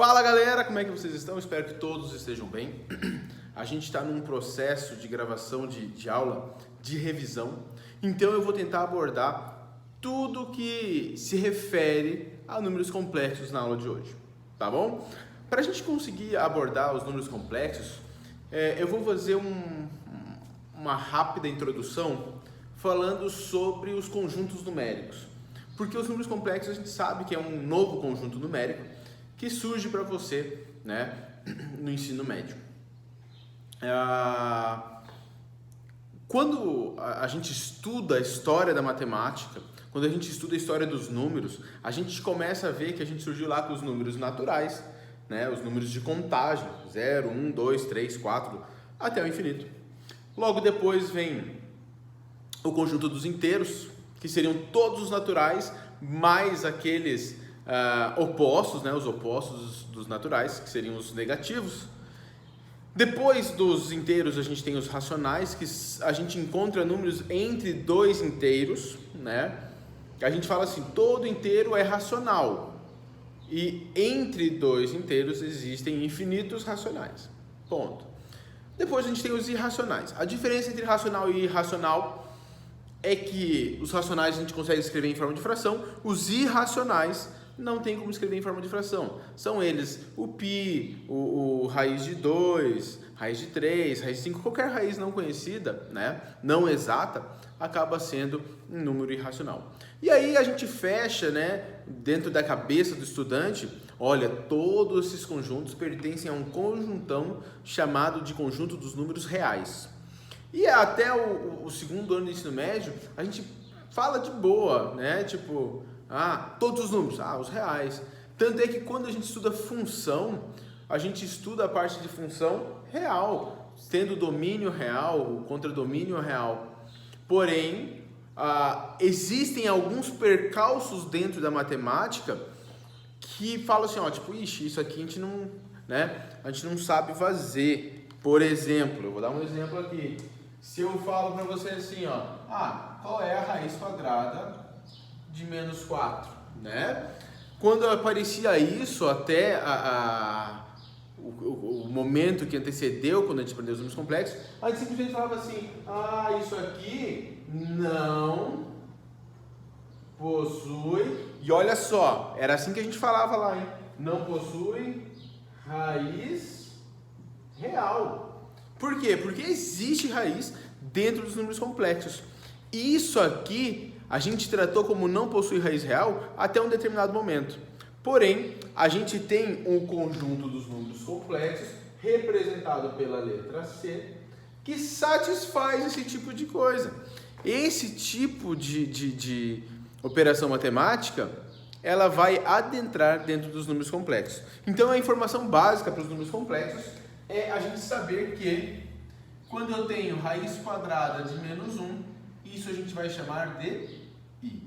Fala galera, como é que vocês estão? Espero que todos estejam bem. A gente está num processo de gravação de aula, de revisão, então eu vou tentar abordar tudo que se refere a números complexos na aula de hoje, tá bom? Para a gente conseguir abordar os números complexos, eu vou fazer uma rápida introdução falando sobre os conjuntos numéricos, porque os números complexos a gente sabe que é um novo conjunto numérico que surge para você, né, no ensino médio. Quando a gente estuda a história da matemática, quando a gente estuda a história dos números, a gente começa a ver que a gente surgiu lá com os números naturais, né, os números de contagem, 0, 1, 2, 3, 4, até o infinito. Logo depois vem o conjunto dos inteiros, que seriam todos os naturais, mais aqueles opostos, né, os opostos dos naturais, que seriam os negativos. Depois dos inteiros a gente tem os racionais, que a gente encontra números entre dois inteiros, né? A gente fala assim, todo inteiro é racional, e entre dois inteiros existem infinitos racionais, ponto. Depois a gente tem os irracionais. A diferença entre racional e irracional é que os racionais a gente consegue escrever em forma de fração, os irracionais não tem como escrever em forma de fração. São eles o π, o raiz de 2, raiz de 3, raiz de 5, qualquer raiz não conhecida, né, não exata, acaba sendo um número irracional. E aí a gente fecha, né, dentro da cabeça do estudante, olha, todos esses conjuntos pertencem a um conjuntão chamado de conjunto dos números reais. E até o segundo ano do ensino médio, a gente fala de boa, né, tipo, todos os números, os reais. Tanto é que quando a gente estuda função, a gente estuda a parte de função real, tendo domínio real, o contradomínio real. Porém, existem alguns percalços dentro da matemática que falam assim, tipo, isso aqui a gente não, né, a gente não sabe fazer. Por exemplo, eu vou dar um exemplo aqui. Se eu falo para você assim, qual é a raiz quadrada de menos 4, né? Quando aparecia isso, até o momento que antecedeu, quando a gente aprendeu os números complexos, a gente simplesmente falava assim, isso aqui não possui, e olha só, era assim que a gente falava lá, hein? Não possui raiz real. Por quê? Porque existe raiz dentro dos números complexos. Isso aqui a gente tratou como não possui raiz real até um determinado momento. Porém, a gente tem um conjunto dos números complexos, representado pela letra C, que satisfaz esse tipo de coisa. Esse tipo de operação matemática, ela vai adentrar dentro dos números complexos. Então, a informação básica para os números complexos é a gente saber que, quando eu tenho raiz quadrada de menos 1, isso a gente vai chamar de I.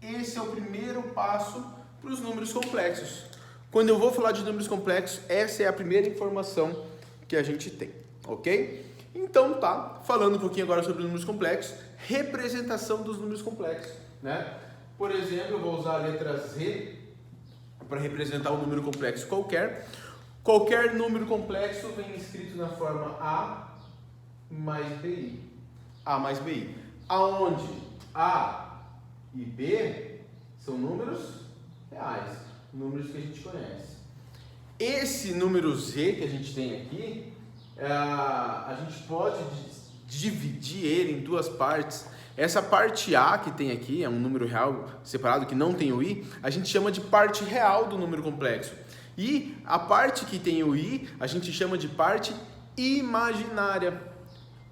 Esse é o primeiro passo para os números complexos. Quando eu vou falar de números complexos, essa é a primeira informação que a gente tem, ok? Então falando um pouquinho agora sobre números complexos, representação dos números complexos, né? Por exemplo, eu vou usar a letra Z para representar um número complexo qualquer. Qualquer número complexo vem escrito na forma A mais BI. A mais BI. Aonde A e B são números reais, números que a gente conhece. Esse número Z que a gente tem aqui, a gente pode dividir ele em duas partes. Essa parte A que tem aqui, é um número real separado que não tem o I, a gente chama de parte real do número complexo. E a parte que tem o I, a gente chama de parte imaginária.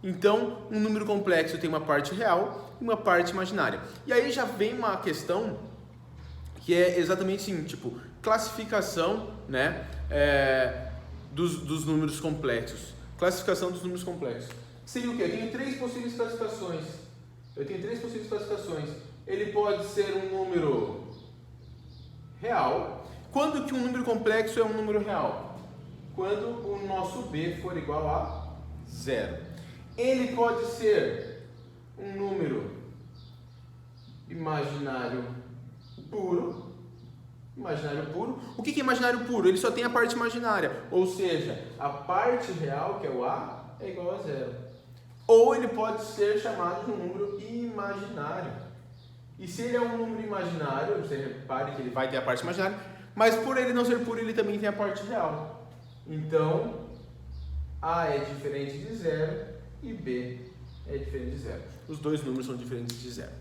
Então, um número complexo tem uma parte real e uma parte imaginária. E aí já vem uma questão que é exatamente assim, tipo, classificação, né, dos números complexos. Classificação dos números complexos. Seria o quê? Eu tenho três possíveis classificações. Ele pode ser um número real. Quando que um número complexo é um número real? Quando o nosso B for igual a 0. Ele pode ser um número imaginário puro, imaginário puro. O que é imaginário puro? Ele só tem a parte imaginária, ou seja, a parte real, que é o A, é igual a zero. Ou ele pode ser chamado de um número imaginário. E se ele é um número imaginário, você repare que ele vai ter a parte imaginária, mas por ele não ser puro, ele também tem a parte real. Então, A é diferente de zero e B é diferente de zero. Os dois números são diferentes de zero.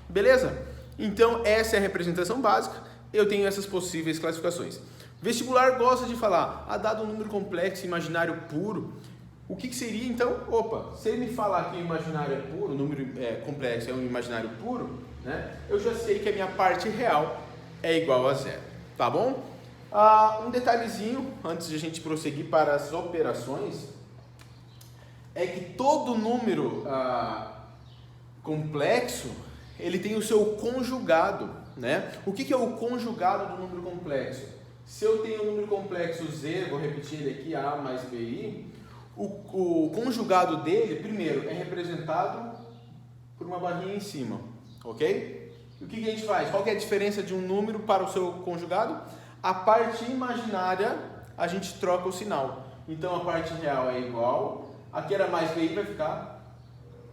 Beleza? Então, essa é a representação básica. Eu tenho essas possíveis classificações. Vestibular gosta de falar, dado um número complexo, imaginário puro, o que seria então? Opa, se ele me falar que o imaginário é puro, o número complexo é um imaginário puro, né? Eu já sei que a minha parte real é igual a zero, tá bom? Um detalhezinho, antes de a gente prosseguir para as operações, é que todo número complexo, ele tem o seu conjugado, né? O que é o conjugado do número complexo? Se eu tenho um número complexo Z, vou repetir ele aqui, A mais BI, o conjugado dele, primeiro, é representado por uma barrinha em cima, ok? E o que a gente faz? Qual que é a diferença de um número para o seu conjugado? A parte imaginária, a gente troca o sinal. Então, a parte real é igual, aqui era mais BI, vai ficar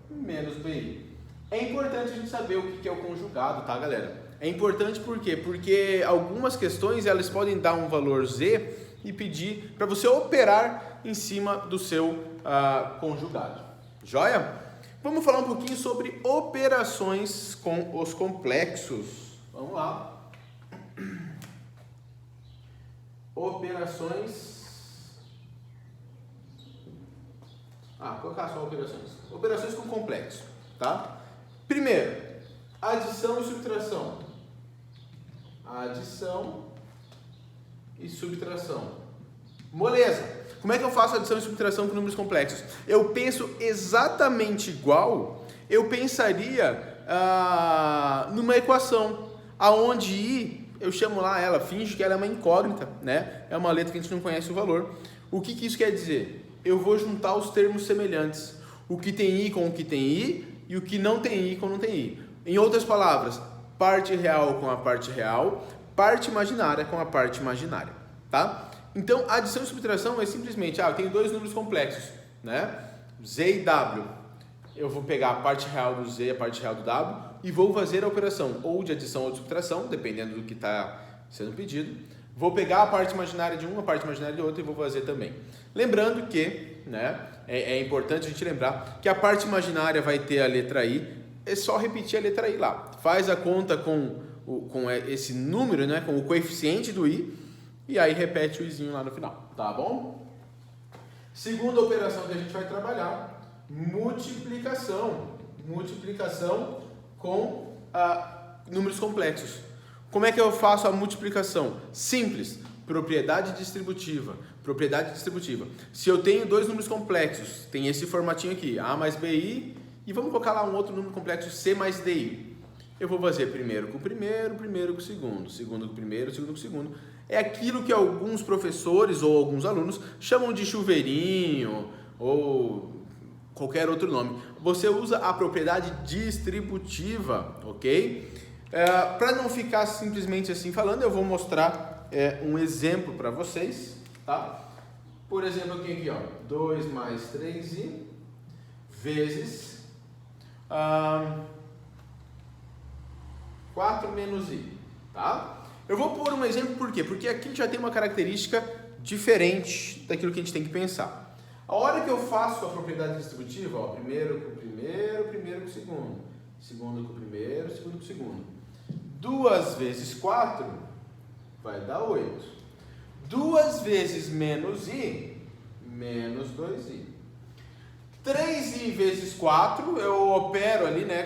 menos BI. É importante a gente saber o que é o conjugado, tá, galera? É importante por quê? Porque algumas questões, elas podem dar um valor Z e pedir para você operar em cima do seu conjugado. Joia? Vamos falar um pouquinho sobre operações com os complexos. Vamos lá. Operações. Vou colocar só operações. Operações com complexo, tá? Primeiro, adição e subtração. Adição e subtração. Moleza. Como é que eu faço adição e subtração com números complexos? Eu penso exatamente igual eu pensaria numa equação, aonde I, eu chamo lá ela, finge que ela é uma incógnita, né? É uma letra que a gente não conhece o valor. O que isso quer dizer? Eu vou juntar os termos semelhantes. O que tem I com o que tem I e o que não tem I com o não tem I. Em outras palavras, parte real com a parte real, parte imaginária com a parte imaginária, tá? Então, a adição e subtração é simplesmente, eu tenho dois números complexos, né? Z e W. Eu vou pegar a parte real do Z e a parte real do W e vou fazer a operação ou de adição ou de subtração, dependendo do que está sendo pedido. Vou pegar a parte imaginária de uma, a parte imaginária de outra e vou fazer também. Lembrando que, né, é importante a gente lembrar que a parte imaginária vai ter a letra I, é só repetir a letra I lá. Faz a conta com esse número, né, com o coeficiente do I, e aí repete o izinho lá no final, tá bom? Segunda operação que a gente vai trabalhar, multiplicação. Multiplicação com números complexos. Como é que eu faço a multiplicação? Simples, propriedade distributiva. Propriedade distributiva. Se eu tenho dois números complexos, tem esse formatinho aqui, A mais BI, e vamos colocar lá um outro número complexo, C mais DI. Eu vou fazer primeiro com o primeiro, primeiro com o segundo, segundo com o primeiro, segundo com o segundo. É aquilo que alguns professores ou alguns alunos chamam de chuveirinho ou qualquer outro nome. Você usa a propriedade distributiva, ok? Para não ficar simplesmente assim falando, eu vou mostrar um exemplo para vocês, tá? Por exemplo, aqui, 2 mais 3i vezes 4 menos i, tá? Eu vou pôr um exemplo por quê? Porque aqui já tem uma característica diferente daquilo que a gente tem que pensar. A hora que eu faço a propriedade distributiva, primeiro com o primeiro, primeiro com o segundo, segundo com o primeiro, segundo com o segundo. 2 vezes 4 vai dar 8. 2 vezes menos i, menos 2i. 3i vezes 4, eu opero ali, né,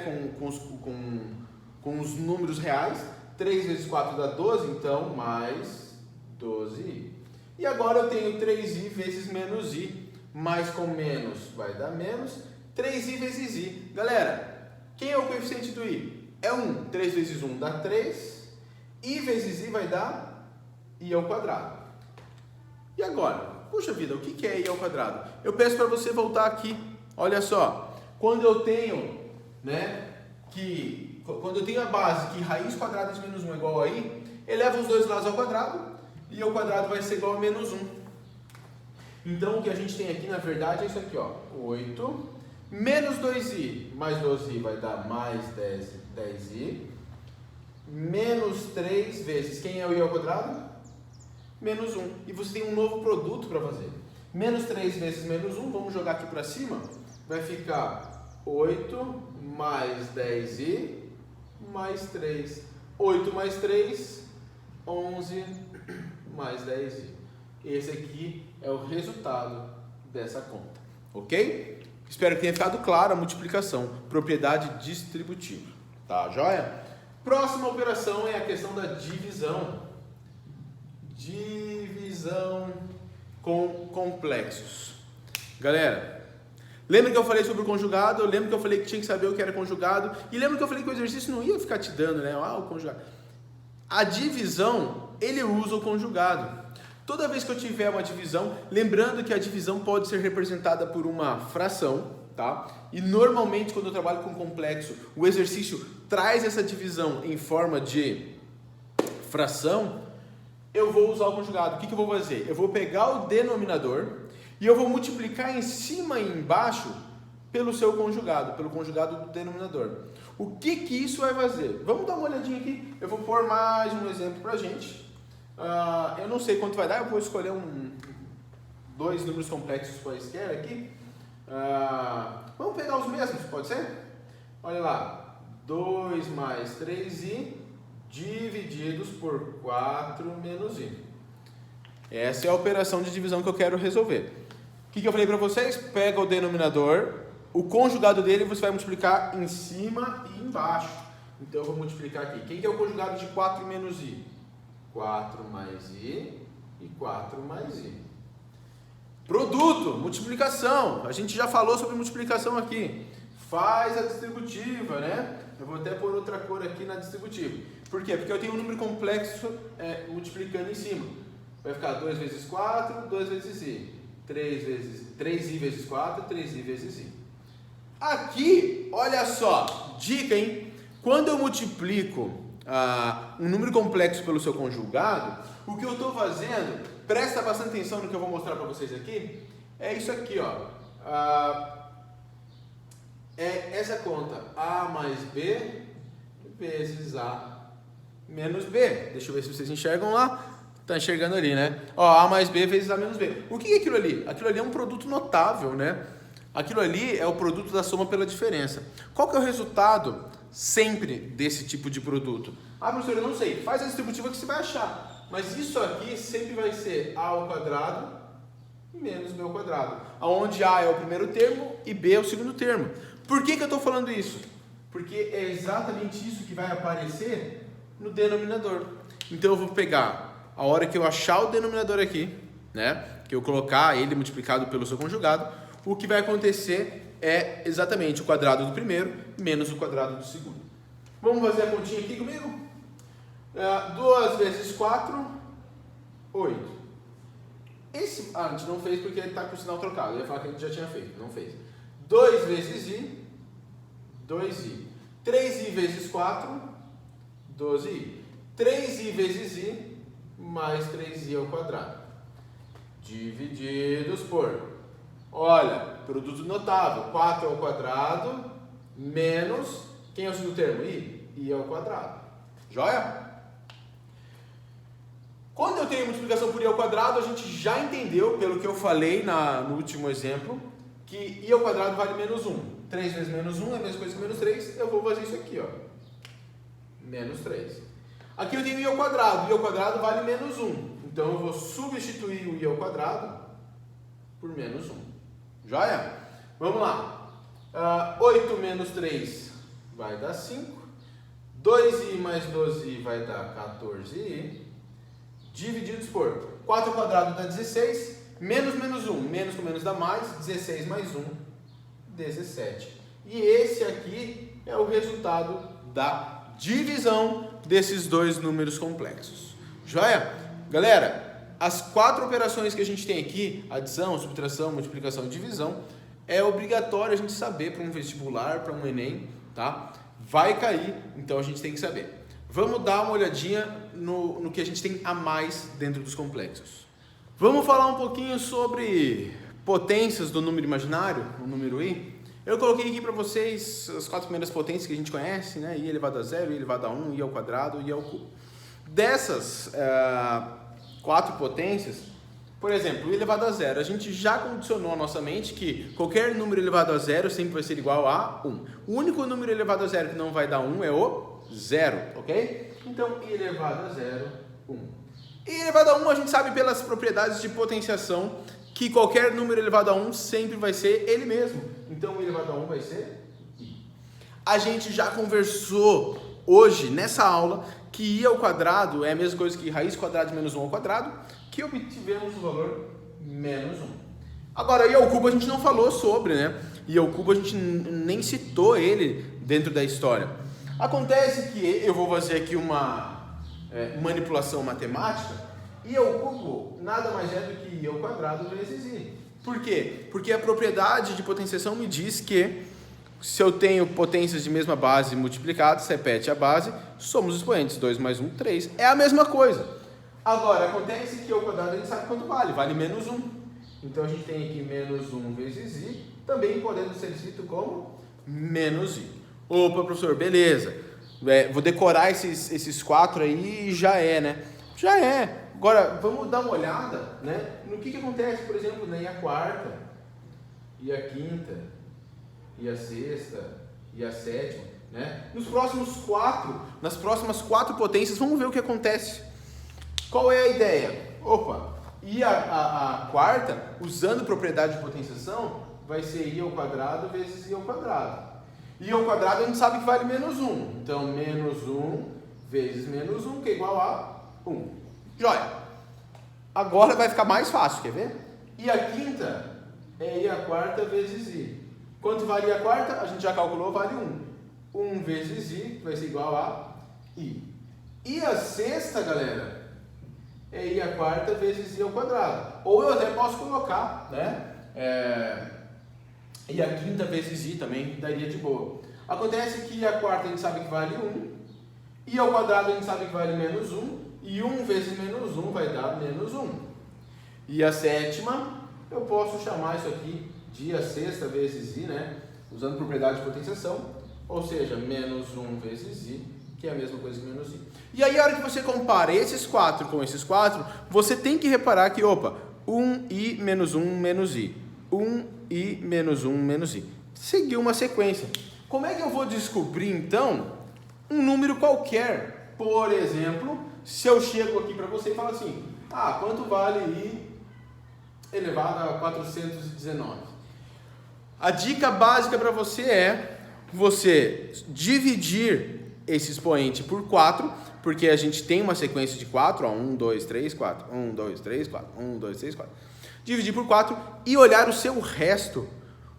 com os números reais. 3 vezes 4 dá 12, então mais 12i. E agora eu tenho 3i vezes menos i, mais com menos vai dar menos, 3i vezes i. Galera, quem é o coeficiente do i? É 1. 3 vezes 1 dá 3, i vezes i vai dar i ao quadrado. E agora? Puxa vida, o que é i ao quadrado? Eu peço para você voltar aqui, olha só, quando eu tenho, né, quando eu tenho a base que raiz quadrada de menos 1 é igual a i, eleva os dois lados ao quadrado, e o quadrado vai ser igual a menos 1. Então, o que a gente tem aqui, na verdade, é isso aqui, ó, 8, menos 2i, mais 12i vai dar mais 10i, menos 3 vezes, quem é o i ao quadrado? Menos 1. E você tem um novo produto para fazer. Menos 3 vezes menos 1, vamos jogar aqui para cima, vai ficar 8 mais 10i mais 3. 8 mais 3, 11 mais 10i. Esse aqui é o resultado dessa conta, ok? Espero que tenha ficado claro a multiplicação, propriedade distributiva, tá joia? Próxima operação é a questão da divisão. Divisão com complexos. Galera, lembra que eu falei sobre o conjugado? Lembra que eu falei que tinha que saber o que era conjugado? E lembra que eu falei que o exercício não ia ficar te dando, né? Ah, o conjugado. A divisão, ele usa o conjugado. Toda vez que eu tiver uma divisão, lembrando que a divisão pode ser representada por uma fração, tá? E normalmente quando eu trabalho com complexo, o exercício traz essa divisão em forma de fração, eu vou usar o conjugado. O que eu vou fazer? Eu vou pegar o denominador e eu vou multiplicar em cima e embaixo pelo seu conjugado, pelo conjugado do denominador. O que isso vai fazer? Vamos dar uma olhadinha aqui. Eu vou pôr mais um exemplo pra gente. Eu não sei quanto vai dar, eu vou escolher dois números complexos quaisquer aqui. Vamos pegar os mesmos, pode ser? Olha lá, 2 mais 3i divididos por 4 menos i. Essa é a operação de divisão que eu quero resolver. O que eu falei para vocês? Pega o denominador, o conjugado dele você vai multiplicar em cima e embaixo. Então eu vou multiplicar aqui. Quem que é o conjugado de 4 menos i? 4 mais i e 4 mais i. Produto, multiplicação. A gente já falou sobre multiplicação aqui. Faz a distributiva, né? Eu vou até pôr outra cor aqui na distributiva. Por quê? Porque eu tenho um número complexo multiplicando em cima. Vai ficar 2 vezes 4, 2 vezes i. 3i vezes 4, 3i vezes i. Aqui, olha só, dica, hein? Quando eu multiplico um número complexo pelo seu conjugado, o que eu estou fazendo, presta bastante atenção no que eu vou mostrar para vocês aqui, é isso aqui, ó. É essa conta, a mais b vezes a menos b. Deixa eu ver se vocês enxergam lá. Tá enxergando ali, né? Ó, a mais b vezes a menos b. O que é aquilo ali? Aquilo ali é um produto notável, né? Aquilo ali é o produto da soma pela diferença. Qual que é o resultado sempre desse tipo de produto? Professor, eu não sei. Faz a distributiva que você vai achar. Mas isso aqui sempre vai ser a ao quadrado menos b ao quadrado. Onde a é o primeiro termo e b é o segundo termo. Por que eu estou falando isso? Porque é exatamente isso que vai aparecer no denominador. Então eu vou pegar a hora que eu achar o denominador aqui, né? Que eu colocar ele multiplicado pelo seu conjugado, o que vai acontecer é exatamente o quadrado do primeiro menos o quadrado do segundo. Vamos fazer a continha aqui comigo? 2 vezes 4, 8. A gente não fez porque ele está com o sinal trocado. Eu ia falar que a gente já tinha feito, não fez. 2 vezes i, 2i. 3i vezes 4, 12i. 3i vezes i, mais 3i ao quadrado. Divididos por, olha, produto notável, 4 ao quadrado, menos, quem é o segundo termo? I ao quadrado. Joia? Quando eu tenho multiplicação por i ao quadrado, a gente já entendeu, pelo que eu falei no último exemplo, que i ao quadrado vale menos 1. 3 vezes menos 1 é a mesma coisa que menos 3, eu vou fazer isso aqui, ó. Menos 3. Aqui eu tenho i ao quadrado vale menos 1. Então eu vou substituir o i ao quadrado por menos 1. Joia? Vamos lá. 8 menos 3 vai dar 5. 2i mais 12i vai dar 14i. Divididos por 4 ao quadrado dá 16. Menos menos 1. Menos com menos dá mais. 16 mais 1, 17. E esse aqui é o resultado da divisão desses dois números complexos. Joia? Galera, as 4 operações que a gente tem aqui, adição, subtração, multiplicação e divisão, é obrigatório a gente saber para um vestibular, para um Enem, tá? Vai cair, então a gente tem que saber. vamos dar uma olhadinha no que a gente tem a mais dentro dos complexos. Vamos falar um pouquinho sobre potências do número imaginário, o número i. Eu coloquei aqui para vocês as 4 primeiras potências que a gente conhece, né? I elevado a 0, I elevado a 1, I ao quadrado e I ao cubo. Dessas 4 potências, por exemplo, I elevado a 0, a gente já condicionou a nossa mente que qualquer número elevado a 0 sempre vai ser igual a 1. O único número elevado a 0 que não vai dar 1 é o 0, ok? Então, I elevado a 0, 1. I elevado a 1 a gente sabe pelas propriedades de potenciação que qualquer número elevado a 1 sempre vai ser ele mesmo. Então, I elevado a 1 vai ser I. A gente já conversou hoje, nessa aula, que I ao quadrado é a mesma coisa que raiz quadrada de menos 1 ao quadrado, que obtivemos o valor menos 1. Agora, I ao cubo a gente não falou sobre, né? I ao cubo a gente nem citou ele dentro da história. Acontece que eu vou fazer aqui uma manipulação matemática. I ao cubo nada mais é do que I ao quadrado vezes I. Por quê? Porque a propriedade de potenciação me diz que se eu tenho potências de mesma base multiplicadas, repete a base, somos expoentes. 2 mais 1, 3. É a mesma coisa. Agora, acontece que I ao quadrado a gente sabe quanto vale. Vale menos 1. Então, a gente tem aqui menos 1 vezes I, também podendo ser escrito como menos I. Opa, professor, beleza. Vou decorar esses 4 aí e já é, né? Já é. Agora, vamos dar uma olhada, né, no que acontece, por exemplo, né, e a quarta, e a quinta, e a sexta, e a sétima, né? Nas próximas 4 potências, vamos ver o que acontece. Qual é a ideia? Opa, e a quarta, usando propriedade de potenciação, vai ser I ao quadrado vezes I ao quadrado. I ao quadrado a gente sabe que vale menos 1. Então, menos 1 vezes menos 1, que é igual a 1. Joia! Agora vai ficar mais fácil, quer ver? I a quinta é I a quarta vezes I. Quanto vale I a quarta? A gente já calculou, vale 1. 1 vezes I vai ser igual a I. I a sexta, galera, é I a quarta vezes I ao quadrado. Ou eu até posso colocar, né? I a quinta vezes I também daria de boa. Acontece que I a quarta a gente sabe que vale 1. I ao quadrado a gente sabe que vale menos 1. E 1 vezes menos 1 vai dar menos 1. E a sétima, eu posso chamar isso aqui de I a sexta vezes I, né? Usando propriedade de potenciação. Ou seja, menos 1 vezes I, que é a mesma coisa que menos I. E aí, a hora que você compara esses 4 com esses 4, você tem que reparar que, 1i menos 1 menos I. 1i menos 1 menos I. Seguiu uma sequência. Como é que eu vou descobrir, então, um número qualquer? Por exemplo, se eu chego aqui para você e falo assim, quanto vale I elevado a 419? A dica básica para você é você dividir esse expoente por 4, porque a gente tem uma sequência de 4, 1, 2, 3, 4, 1, 2, 3, 4, 1, 2, 3, 4. Dividir por 4 e olhar o seu resto.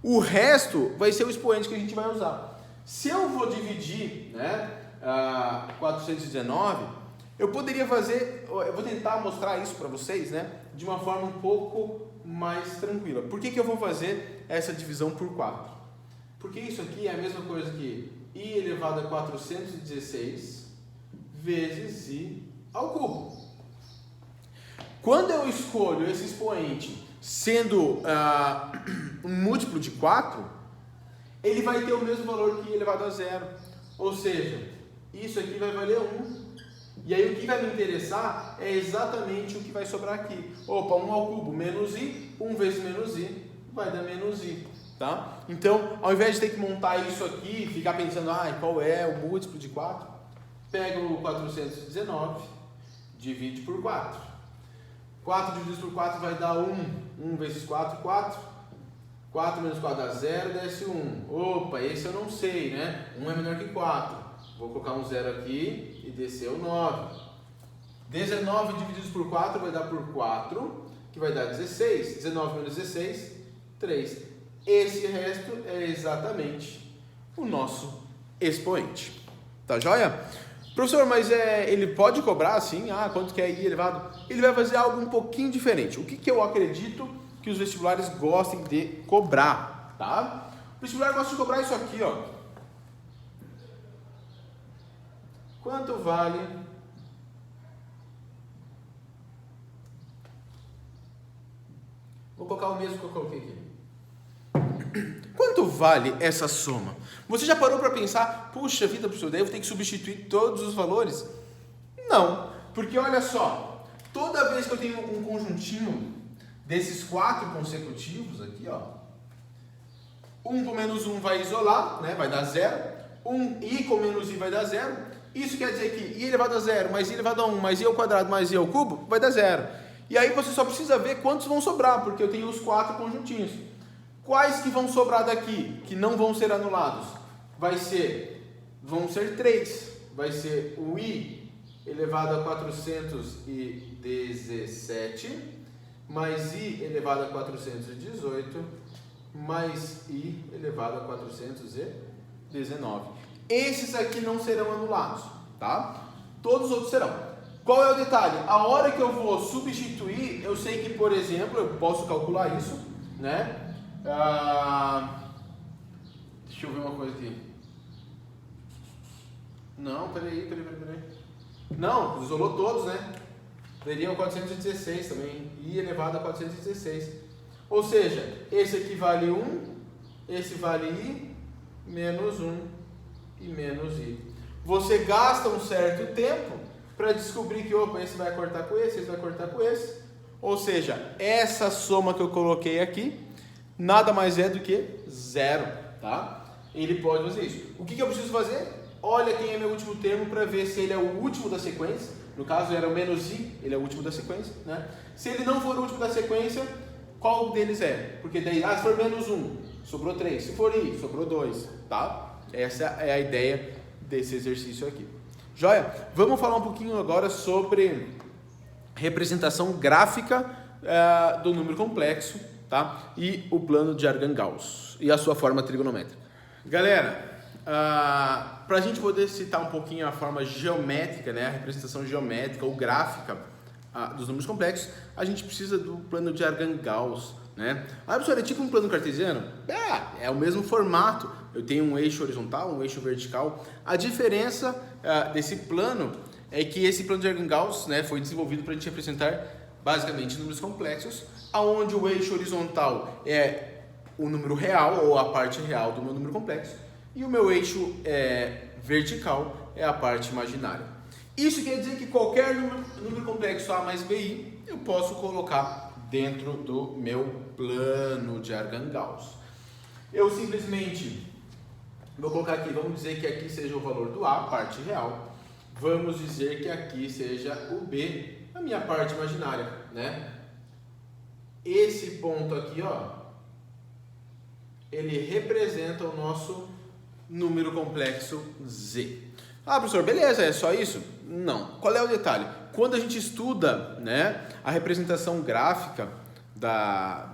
O resto vai ser o expoente que a gente vai usar. Se eu vou dividir, né, 419, eu poderia fazer, eu vou tentar mostrar isso para vocês, né, de uma forma um pouco mais tranquila. Por que eu vou fazer essa divisão por 4? Porque isso aqui é a mesma coisa que I elevado a 416 vezes I ao cubo. Quando eu escolho esse expoente sendo um múltiplo de 4, ele vai ter o mesmo valor que I elevado a 0. Ou seja, isso aqui vai valer 1. E aí o que vai me interessar é exatamente o que vai sobrar aqui. 1 ao cubo menos I, 1 vezes menos I vai dar menos I. Tá? Então, ao invés de ter que montar isso aqui e ficar pensando, qual é o múltiplo de 4? Pega o 419, divide por 4. 4 dividido por 4 vai dar 1. 1 vezes 4, 4. 4 menos 4 dá 0, desce 1. Opa, esse eu não sei, né? 1 é menor que 4. Vou colocar um 0 aqui e descer o 9. 19 dividido por 4 vai dar por 4, que vai dar 16. 19 menos 16, 3. Esse resto é exatamente o nosso expoente. Tá joia? Professor, mas ele pode cobrar assim? Quanto que é I elevado? Ele vai fazer algo um pouquinho diferente. O que eu acredito que os vestibulares gostem de cobrar, tá? O vestibular gosta de cobrar isso aqui, ó. quanto vale vou colocar o mesmo que eu coloquei aqui. Quanto vale essa soma? Você já parou para pensar, puxa vida, professor, daí eu vou ter que substituir todos os valores? Não, porque olha só, toda vez que eu tenho um conjuntinho desses 4 consecutivos aqui, ó, 1 com menos 1 vai isolar, né, vai dar 0, i com menos i vai dar 0, isso quer dizer que i elevado a 0 mais i elevado a 1 mais i ao quadrado mais i ao cubo vai dar 0. E aí você só precisa ver quantos vão sobrar, porque eu tenho os 4 conjuntinhos. Quais que vão sobrar daqui, que não vão ser anulados? Vão ser 3. Vai ser o i elevado a 417, mais i elevado a 418, mais i elevado a 419. Esses aqui não serão anulados, tá? Todos os outros serão. Qual é o detalhe? A hora que eu vou substituir, eu sei que, por exemplo, eu posso calcular isso, né? Deixa eu ver uma coisa aqui. Não, peraí. Não, isolou todos, né? Daria 416 também. I elevado a 416. Ou seja, esse aqui vale 1, esse vale I, menos 1 e menos I. Você gasta um certo tempo para descobrir que, opa, esse vai cortar com esse vai cortar com esse. Ou seja, essa soma que eu coloquei aqui, nada mais é do que 0, tá? Ele pode fazer isso. O que eu preciso fazer? Olha quem é meu último termo para ver se ele é o último da sequência. No caso era o menos i, ele é o último da sequência, né? Se ele não for o último da sequência, qual deles é? Porque daí, se for menos 1, sobrou 3. Se for i, sobrou 2, tá? Essa é a ideia desse exercício aqui. Joia? Vamos falar um pouquinho agora sobre representação gráfica do número complexo, tá? E o plano de Argand-Gauss e a sua forma trigonométrica. Galera, para a gente poder citar um pouquinho a forma geométrica, né? A representação geométrica ou gráfica dos números complexos, a gente precisa do plano de Argand-Gauss, né? Professor, é tipo um plano cartesiano? É o mesmo formato. Eu tenho um eixo horizontal, um eixo vertical. A diferença desse plano é que esse plano de Argand-Gauss, né, foi desenvolvido para a gente representar basicamente números complexos, aonde o eixo horizontal é o número real ou a parte real do meu número complexo e o meu eixo vertical é a parte imaginária. Isso quer dizer que qualquer número complexo A mais BI eu posso colocar dentro do meu plano de Argand-Gauss. Eu simplesmente vou colocar aqui, vamos dizer que aqui seja o valor do A, parte real. Vamos dizer que aqui seja o B, a minha parte imaginária, né? Esse ponto aqui, ó, ele representa o nosso número complexo Z. Professor, beleza, é só isso? Não. Qual é o detalhe? Quando a gente estuda, né, a representação gráfica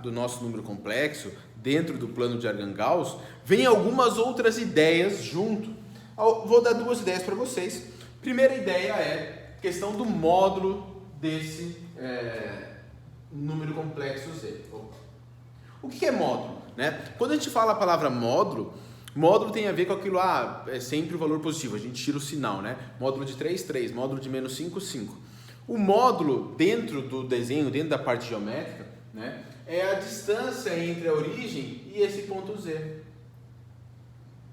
do nosso número complexo dentro do plano de Argand-Gauss, vem algumas outras ideias junto. Vou dar 2 ideias para vocês. Primeira ideia é a questão do módulo desse número complexo Z. O que é módulo, né? Quando a gente fala a palavra módulo tem a ver com aquilo, é sempre o valor positivo, a gente tira o sinal, né? Módulo de 3, 3, módulo de menos 5, 5. O módulo dentro do desenho, dentro da parte geométrica, né, é a distância entre a origem e esse ponto Z.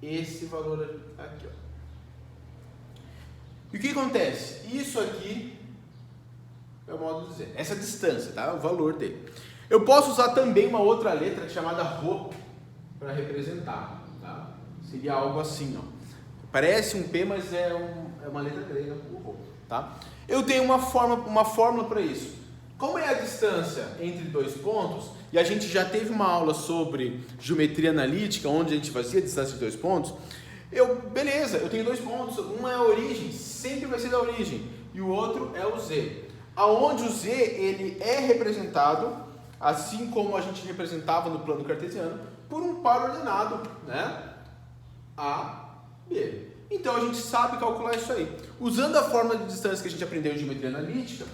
Esse valor aqui, ó. E o que acontece? Isso aqui é o módulo Z, essa distância, tá? O valor dele. Eu posso usar também uma outra letra chamada ρ para representar, tá? Seria algo assim, ó. Parece um P, mas é uma letra grega, o ρ, tá? Eu tenho uma fórmula para isso. Como é a distância entre 2 pontos, e a gente já teve uma aula sobre geometria analítica, onde a gente fazia a distância de 2 pontos, beleza, eu tenho 2 pontos, um é a origem, sempre vai ser da origem, e o outro é o Z. Aonde o Z ele é representado, assim como a gente representava no plano cartesiano, por um par ordenado, né? A, B. Então a gente sabe calcular isso aí. Usando a fórmula de distância que a gente aprendeu em geometria analítica,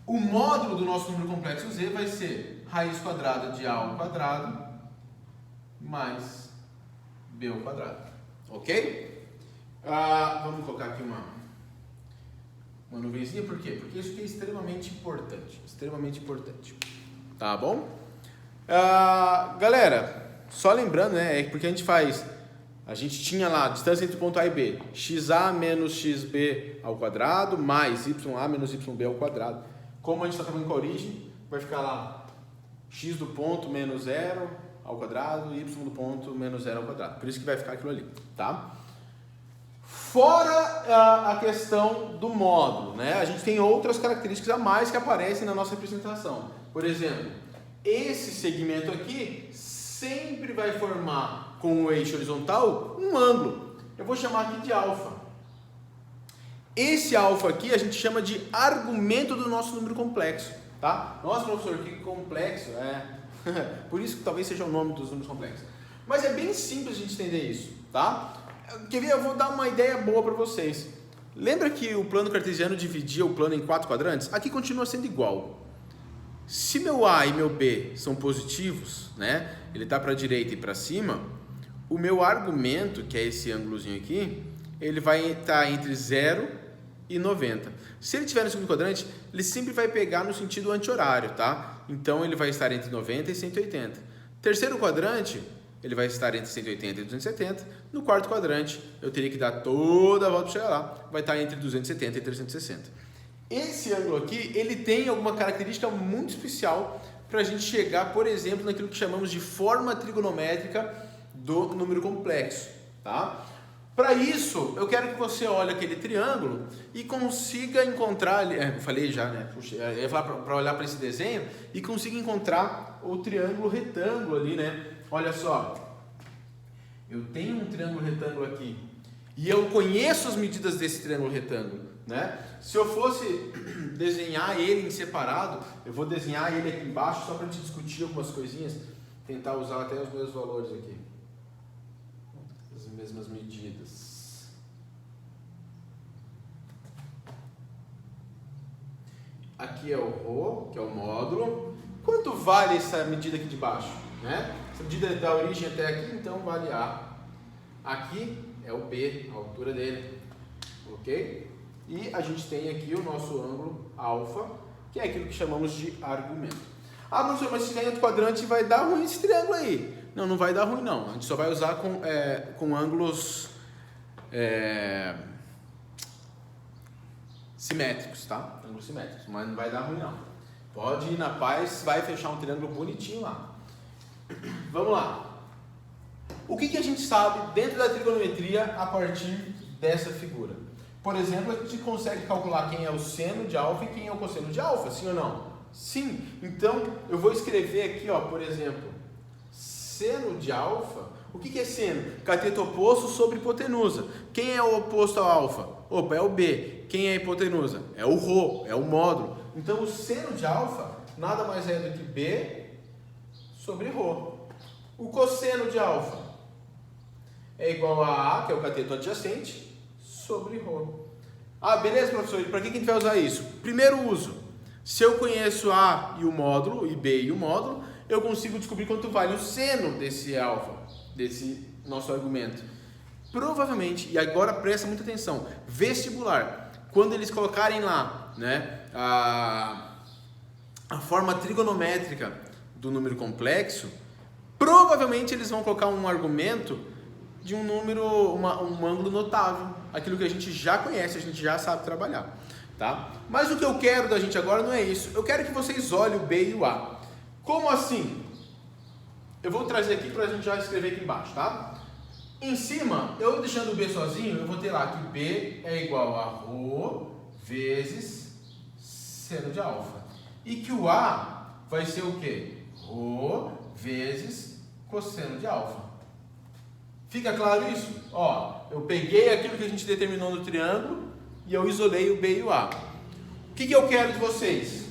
o módulo do nosso número complexo Z vai ser raiz quadrada de A ao quadrado mais B ao quadrado. Ok? Vamos colocar aqui uma Uma nuvenzinha, por quê? Porque isso aqui é extremamente importante, tá bom? Galera, só lembrando, né, é porque a gente tinha lá a distância entre o ponto A e B, xa menos xb ao quadrado, mais ya menos yb ao quadrado. Como a gente está trabalhando com a origem, vai ficar lá x do ponto menos 0 ao quadrado, y do ponto menos 0 ao quadrado. Por isso que vai ficar aquilo ali, tá? Fora a questão do módulo, né? A gente tem outras características a mais que aparecem na nossa representação. Por exemplo, esse segmento aqui sempre vai formar com o eixo horizontal um ângulo. Eu vou chamar aqui de alfa. Esse alfa aqui a gente chama de argumento do nosso número complexo, tá? Nossa, professor, que complexo, por isso que talvez seja o nome dos números complexos. Mas é bem simples a gente entender isso, tá? Quer ver? Eu vou dar uma ideia boa para vocês. Lembra que o plano cartesiano dividia o plano em 4 quadrantes? Aqui continua sendo igual. Se meu A e meu B são positivos, né? Ele está para a direita e para cima, o meu argumento, que é esse ângulozinho aqui, ele vai estar entre 0 e 90. Se ele estiver no segundo quadrante, ele sempre vai pegar no sentido anti-horário, tá? Então ele vai estar entre 90 e 180. Terceiro quadrante, ele vai estar entre 180 e 270. No quarto quadrante, eu teria que dar toda a volta para chegar lá, vai estar entre 270 e 360. Esse ângulo aqui, ele tem alguma característica muito especial para a gente chegar, por exemplo, naquilo que chamamos de forma trigonométrica do número complexo, tá? Para isso, eu quero que você olhe aquele triângulo e consiga encontrar, eu falei já, né? Puxa, eu ia falar para olhar para esse desenho e consiga encontrar o triângulo retângulo ali, né? Olha só, eu tenho um triângulo retângulo aqui e eu conheço as medidas desse triângulo retângulo, né? Se eu fosse desenhar ele em separado, eu vou desenhar ele aqui embaixo só para a gente discutir algumas coisinhas, tentar usar até os meus valores aqui, as mesmas medidas. Aqui é o ρ, que é o módulo. Quanto vale essa medida aqui de baixo, né? Essa medida da origem até aqui, então vale A. Aqui é o B, a altura dele, ok? E a gente tem aqui o nosso ângulo alfa, que é aquilo que chamamos de argumento. Ah, professor, mas se tem outro quadrante vai dar ruim esse triângulo aí. Não, não vai dar ruim não. A gente só vai usar com ângulos simétricos, tá? Ângulos simétricos, mas não vai dar ruim não. Pode ir na paz, vai fechar um triângulo bonitinho lá. Vamos lá. O que a gente sabe dentro da trigonometria a partir dessa figura? Por exemplo, a gente consegue calcular quem é o seno de alfa e quem é o cosseno de alfa, sim ou não? Sim. Então, eu vou escrever aqui, ó, por exemplo, seno de alfa. O que é seno? Cateto oposto sobre hipotenusa. Quem é o oposto ao alfa? Opa, é o B. Quem é a hipotenusa? É o ρ, é o módulo. Então, o seno de alfa nada mais é do que B sobre ρ. O cosseno de alfa é igual a A, que é o cateto adjacente, sobre ρ. Ah, beleza, professor. E para que a gente vai usar isso? Primeiro uso. Se eu conheço A e o módulo, e B e o módulo, eu consigo descobrir quanto vale o seno desse alfa, desse nosso argumento. Provavelmente, e agora presta muita atenção, vestibular, quando eles colocarem lá, né, a forma trigonométrica do número complexo, provavelmente eles vão colocar um argumento de um número, um ângulo notável, aquilo que a gente já conhece, a gente já sabe trabalhar, tá? Mas o que eu quero da gente agora não é isso, eu quero que vocês olhem o B e o A. Como assim? Eu vou trazer aqui para a gente já escrever aqui embaixo, tá? Em cima, eu deixando o B sozinho, eu vou ter lá que B é igual a ρ vezes seno de alfa. E que o A vai ser o quê? Ρ vezes cosseno de alfa. Fica claro isso? Ó, eu peguei aquilo que a gente determinou no triângulo e eu isolei o B e o A. O que eu quero de vocês?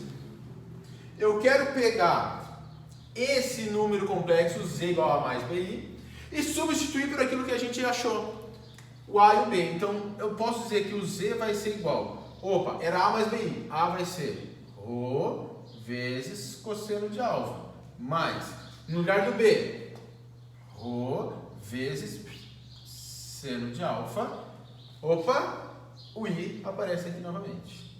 Eu quero pegar esse número complexo Z igual a mais BI e substituir por aquilo que a gente achou, o A e o B. Então, eu posso dizer que o Z vai ser igual. Opa, era A mais BI. A vai ser ρ vezes cosseno de alfa. Mais, no lugar do B, ρ vezes seno de alfa. Opa, o I aparece aqui novamente.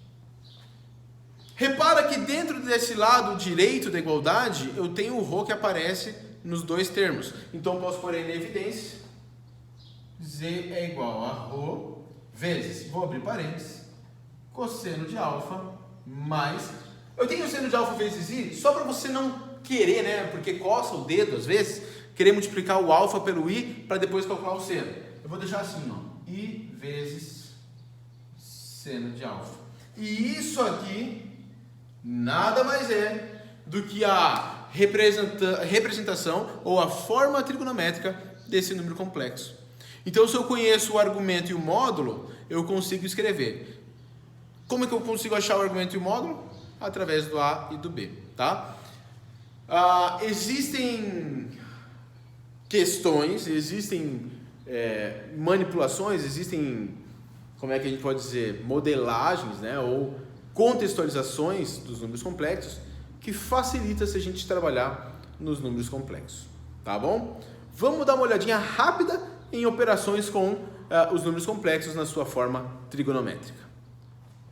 Repara que dentro desse lado direito da igualdade, eu tenho o ρ que aparece nos dois termos. Então, eu posso pôr aí na evidência, z é igual a ρ vezes, vou abrir parênteses, cosseno de alfa mais... Eu tenho seno de alfa vezes i, só para você não querer, né? Porque coça o dedo, às vezes, querer multiplicar o alfa pelo i para depois calcular o seno. Eu vou deixar assim, ó, i vezes seno de alfa. E isso aqui nada mais é do que a representação ou a forma trigonométrica desse número complexo. Então, se eu conheço o argumento e o módulo, eu consigo escrever. Como é que eu consigo achar o argumento e o módulo? Através do A e do B, tá? Existem questões, existem manipulações, existem, como é que a gente pode dizer, modelagens, né? Ou contextualizações dos números complexos que facilita se a gente trabalhar nos números complexos, tá bom? Vamos dar uma olhadinha rápida em operações com os números complexos na sua forma trigonométrica.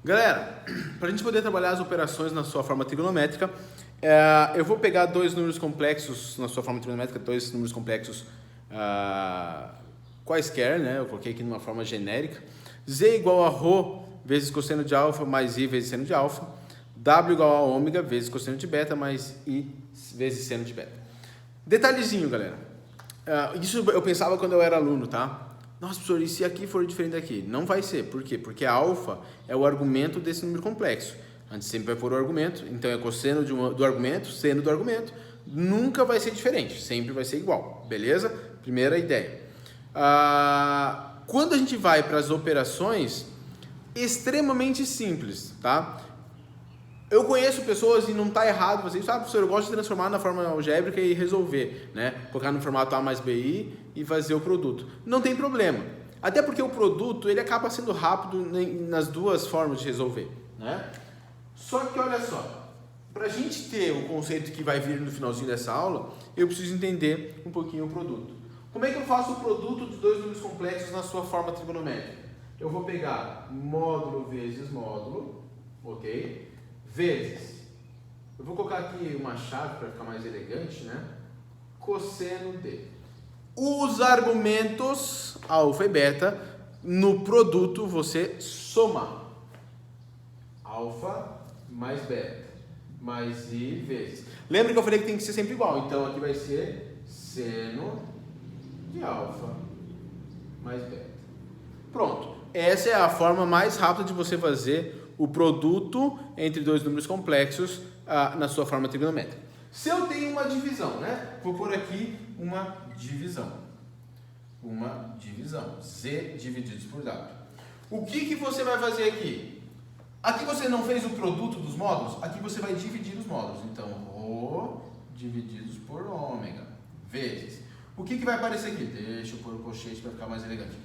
Galera, para a gente poder trabalhar as operações na sua forma trigonométrica, eu vou pegar dois números complexos na sua forma trigonométrica, dois números complexos quaisquer, né? Eu coloquei aqui numa forma genérica. Z igual a ρ vezes cosseno de alfa mais i vezes seno de alfa. W igual a ômega vezes cosseno de beta mais i vezes seno de beta. Detalhezinho, galera. Isso eu pensava quando eu era aluno, tá? Nossa, professor, e se aqui for diferente daqui? Não vai ser. Por quê? Porque a alfa é o argumento desse número complexo. A gente sempre vai pôr o argumento, então é cosseno do argumento, seno do argumento. Nunca vai ser diferente, sempre vai ser igual. Beleza? Primeira ideia. Quando a gente vai para as operações, extremamente simples, tá? Eu conheço pessoas, e não está errado fazer isso, professor, eu gosto de transformar na forma algébrica e resolver, né? Colocar no formato A mais BI e fazer o produto. Não tem problema. Até porque o produto, ele acaba sendo rápido nas duas formas de resolver, né? Só que olha só, para a gente ter o conceito que vai vir no finalzinho dessa aula, eu preciso entender um pouquinho o produto. Como é que eu faço o produto dos dois números complexos na sua forma trigonométrica? Eu vou pegar módulo vezes módulo, ok? Vezes, eu vou colocar aqui uma chave para ficar mais elegante, né? Cosseno de. Os argumentos alfa e beta, no produto você soma. Alfa mais beta, mais i vezes. Lembra que eu falei que tem que ser sempre igual, então aqui vai ser seno de alfa mais beta. Pronto, essa é a forma mais rápida de você fazer o produto entre dois números complexos na sua forma trigonométrica. Se eu tenho uma divisão, né? Vou pôr aqui uma divisão. Uma divisão. Z divididos por W. O que você vai fazer aqui? Aqui você não fez o produto dos módulos? Aqui você vai dividir os módulos. Então, ρ divididos por ômega vezes. O que vai aparecer aqui? Deixa eu pôr o colchete para ficar mais elegante.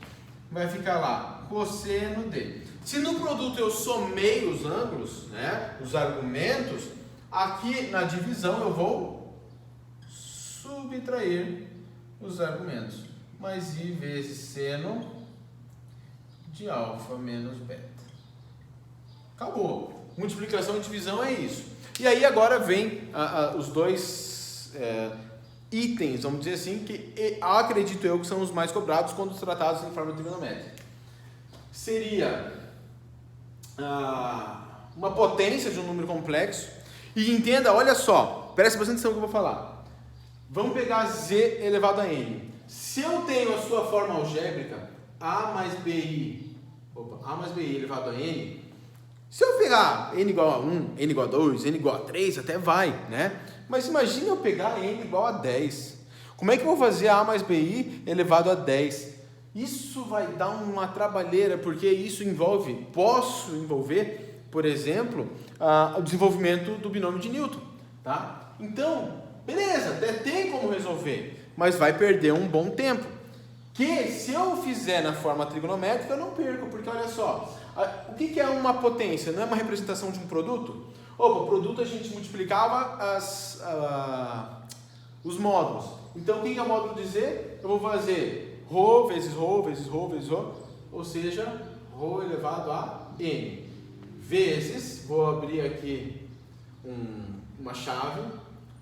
Vai ficar lá, cosseno de. Se no produto eu somei os ângulos, né, os argumentos, aqui na divisão eu vou subtrair os argumentos. Mais i vezes seno de alfa menos beta. Acabou. Multiplicação e divisão é isso. E aí agora vem os dois itens, vamos dizer assim, que acredito eu que são os mais cobrados quando tratados em forma trigonométrica. Seria uma potência de um número complexo. E entenda, olha só, presta bastante atenção no que eu vou falar. Vamos pegar z elevado a n. Se eu tenho a sua forma algébrica, a mais bi elevado a n, se eu pegar n igual a 1, n igual a 2, n igual a 3, até vai, né? Mas imagine eu pegar n igual a 10. Como é que eu vou fazer a mais bi elevado a 10? Isso vai dar uma trabalheira, porque isso posso envolver, por exemplo, o desenvolvimento do binômio de Newton, tá? Então, beleza, até tem como resolver, mas vai perder um bom tempo. Que se eu fizer na forma trigonométrica, eu não perco, porque olha só, o que é uma potência? Não é uma representação de um produto? O produto a gente multiplicava os módulos. Então, o que é o módulo de z? Eu vou fazer ρ vezes ρ vezes ρ vezes ρ, ou seja, ρ elevado a n, vezes, vou abrir aqui uma chave,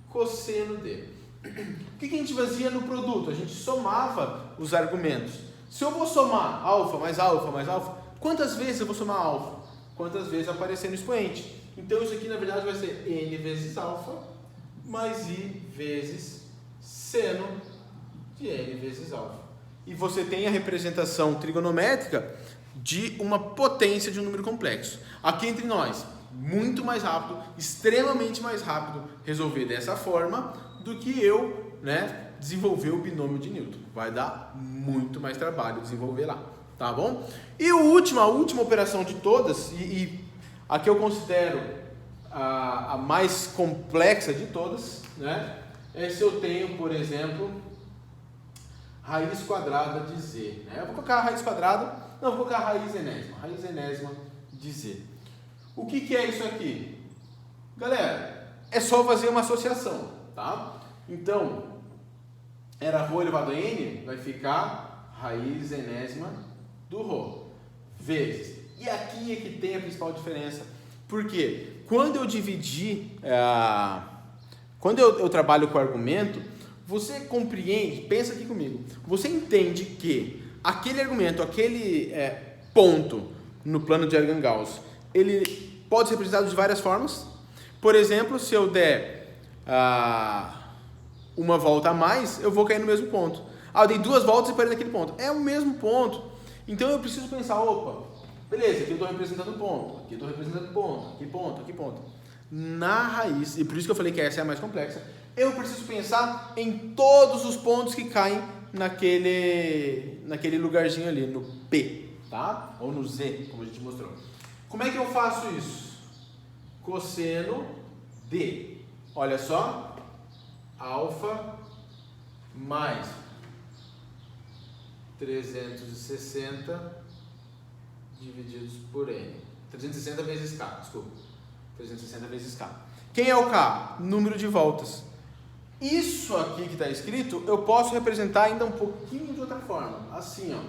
cosseno de. O que a gente fazia no produto? A gente somava os argumentos. Se eu vou somar alfa mais alfa mais alfa, quantas vezes eu vou somar alfa? Quantas vezes aparecer no expoente? Então isso aqui na verdade vai ser n vezes alfa mais i vezes seno de n vezes alfa. E você tem a representação trigonométrica de uma potência de um número complexo. Aqui entre nós, muito mais rápido, extremamente mais rápido resolver dessa forma do que eu, desenvolver o binômio de Newton. Vai dar muito mais trabalho desenvolver lá, tá bom? E a última operação de todas, e a que eu considero a mais complexa de todas, é se eu tenho, por exemplo, raiz quadrada de z. Eu vou colocar a raiz quadrada, não, vou colocar a raiz enésima de z. O que é isso aqui? Galera, é só fazer uma associação, tá? Então, era ρ elevado a n, vai ficar raiz enésima do ρ, vezes. E aqui é que tem a principal diferença. Por quê? Quando eu dividir, quando eu trabalho com argumento, você compreende, pensa aqui comigo, você entende que aquele argumento, aquele ponto no plano de Argand-Gauss, ele pode ser representado de várias formas. Por exemplo, se eu der uma volta a mais, eu vou cair no mesmo ponto. Eu dei 2 voltas e parei naquele ponto. É o mesmo ponto. Então eu preciso pensar, opa, beleza, aqui eu estou representando ponto, aqui eu estou representando ponto, aqui ponto, aqui ponto. Na raiz, e por isso que eu falei que essa é a mais complexa, eu preciso pensar em todos os pontos que caem naquele lugarzinho ali, no P, tá? Ou no Z, como a gente mostrou. Como é que eu faço isso? Cosseno de, olha só, alfa mais 360 divididos por n. 360 vezes k, desculpa. 360 vezes k. Quem é o k? Número de voltas. Isso aqui que está escrito, eu posso representar ainda um pouquinho de outra forma. Assim, ó.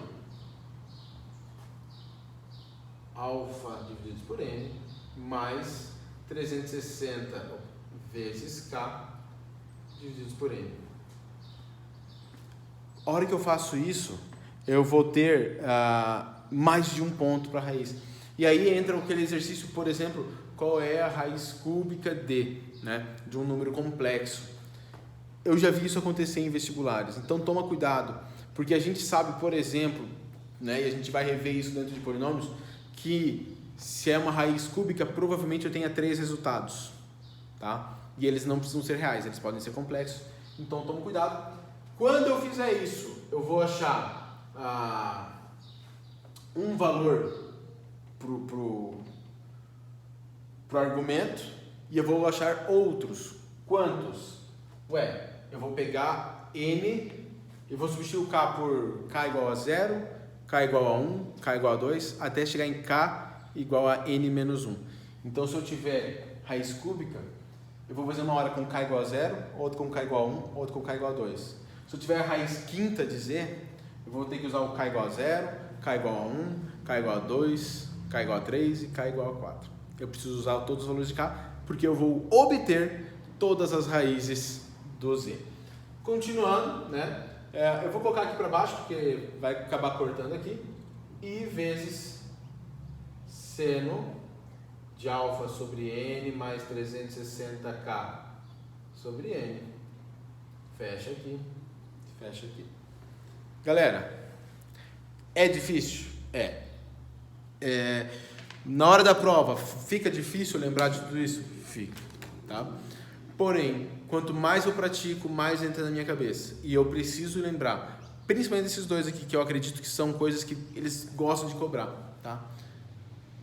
Alfa divididos por n mais 360 vezes k divididos por n. A hora que eu faço isso, eu vou ter mais de um ponto para a raiz. E aí entra aquele exercício, por exemplo, qual é a raiz cúbica de um número complexo. Eu já vi isso acontecer em vestibulares, então toma cuidado, porque a gente sabe, por exemplo, e a gente vai rever isso dentro de polinômios, que se é uma raiz cúbica, provavelmente eu tenha 3 resultados, tá? E eles não precisam ser reais, eles podem ser complexos, então toma cuidado. Quando eu fizer isso, eu vou achar um valor pro argumento e eu vou achar outros. Quantos? Eu vou pegar n e vou substituir o k por k igual a 0, k igual a 1, k igual a 2, até chegar em k igual a n menos 1. Então, se eu tiver raiz cúbica, eu vou fazer uma hora com k igual a 0, outra com k igual a 1, outra com k igual a 2. Se eu tiver a raiz quinta de z, eu vou ter que usar o k igual a 0, k igual a 1, k igual a 2, k igual a 3 e k igual a 4. Eu preciso usar todos os valores de k, porque eu vou obter todas as raízes do z. Continuando, eu vou colocar aqui para baixo, porque vai acabar cortando aqui, i vezes seno de alfa sobre n mais 360k sobre n. Fecha aqui. Fecha aqui. Galera, é difícil? Na hora da prova, fica difícil lembrar de tudo isso? Fica, tá? Porém, quanto mais eu pratico, mais entra na minha cabeça. E eu preciso lembrar, principalmente desses dois aqui, que eu acredito que são coisas que eles gostam de cobrar, tá?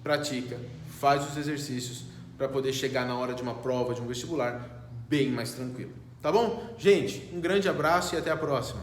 Pratica, faz os exercícios para poder chegar na hora de uma prova, de um vestibular, bem mais tranquilo. Tá bom? Gente, um grande abraço e até a próxima.